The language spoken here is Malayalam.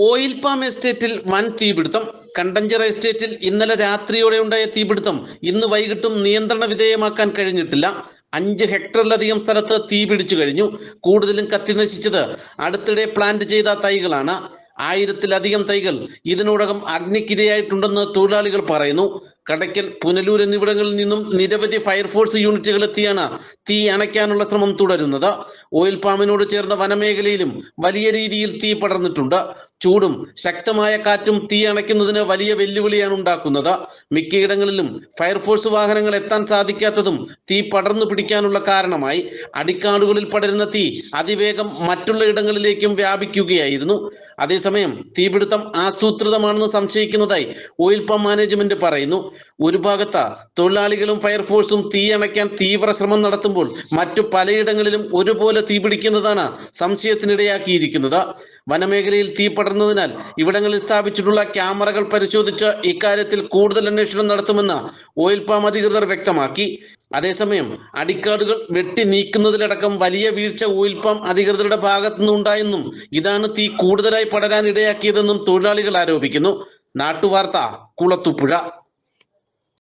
ഓയിൽ പാം എസ്റ്റേറ്റിൽ വൻ തീപിടുത്തം. കണ്ടഞ്ചിറ എസ്റ്റേറ്റിൽ ഇന്നലെ രാത്രിയോടെ ഉണ്ടായ തീപിടുത്തം ഇന്ന് വൈകിട്ടും നിയന്ത്രണ വിധേയമാക്കാൻ കഴിഞ്ഞിട്ടില്ല. 5 ഹെക്ടറിലധികം സ്ഥലത്ത് തീ പിടിച്ചു കഴിഞ്ഞു. കൂടുതലും കത്തിനശിച്ചത് അടുത്തിടെ പ്ലാന്റ് ചെയ്ത തൈകളാണ്. 1000-ലധികം തൈകൾ ഇതിനോടകം അഗ്നിക്കിരയായിട്ടുണ്ടെന്ന് തൊഴിലാളികൾ പറയുന്നു. കടയ്ക്കൽ, പുനലൂർ എന്നിവിടങ്ങളിൽ നിന്നും നിരവധി ഫയർഫോഴ്സ് യൂണിറ്റുകൾ എത്തിയാണ് തീ അണയ്ക്കാനുള്ള ശ്രമം തുടരുന്നത്. ഓയിൽ പാമിനോട് ചേർന്ന വനമേഖലയിലും വലിയ രീതിയിൽ തീ പടർന്നിട്ടുണ്ട്. ചൂടും ശക്തമായ കാറ്റും തീ അണയ്ക്കുന്നതിന് വലിയ വെല്ലുവിളിയാണ് ഉണ്ടാക്കുന്നത്. മിക്കയിടങ്ങളിലും ഫയർഫോഴ്സ് വാഹനങ്ങൾ എത്താൻ സാധിക്കാത്തതും തീ പടർന്നു പിടിക്കാനുള്ള കാരണമായി. അടിക്കാടുകളിൽ പടരുന്ന തീ അതിവേഗം മറ്റുള്ള ഇടങ്ങളിലേക്കും വ്യാപിക്കുകയായിരുന്നു. അതേസമയം തീപിടുത്തം ആസൂത്രിതമാണെന്ന് സംശയിക്കുന്നതായി ഓയിൽ പാം മാനേജ്മെന്റ് പറയുന്നു. ഒരു ഭാഗത്ത് തൊഴിലാളികളും ഫയർഫോഴ്സും തീ അണയ്ക്കാൻ തീവ്ര ശ്രമം നടത്തുമ്പോൾ മറ്റു പലയിടങ്ങളിലും ഒരുപോലെ തീപിടിക്കുന്നതാണ് സംശയത്തിനിടയാക്കിയിരിക്കുന്നത്. വനമേഖലയിൽ തീ പടർന്നതിനാൽ ഇവിടങ്ങളിൽ സ്ഥാപിച്ചിട്ടുള്ള ക്യാമറകൾ പരിശോധിച്ച് ഇക്കാര്യത്തിൽ കൂടുതൽ അന്വേഷണം നടത്തുമെന്ന് ഓയിൽ പാം അധികൃതർ വ്യക്തമാക്കി. അതേസമയം അടിക്കാടുകൾ വെട്ടി നീക്കുന്നതിലടക്കം വലിയ വീഴ്ച ഓയിൽ പാം അധികൃതരുടെ ഭാഗത്തുനിന്നുണ്ടായെന്നും ഇതാണ് തീ കൂടുതലായി പടരാൻ ഇടയാക്കിയതെന്നും തൊഴിലാളികൾ ആരോപിക്കുന്നു. നാട്ടുവാർത്ത, കുളത്തൂപ്പുഴ.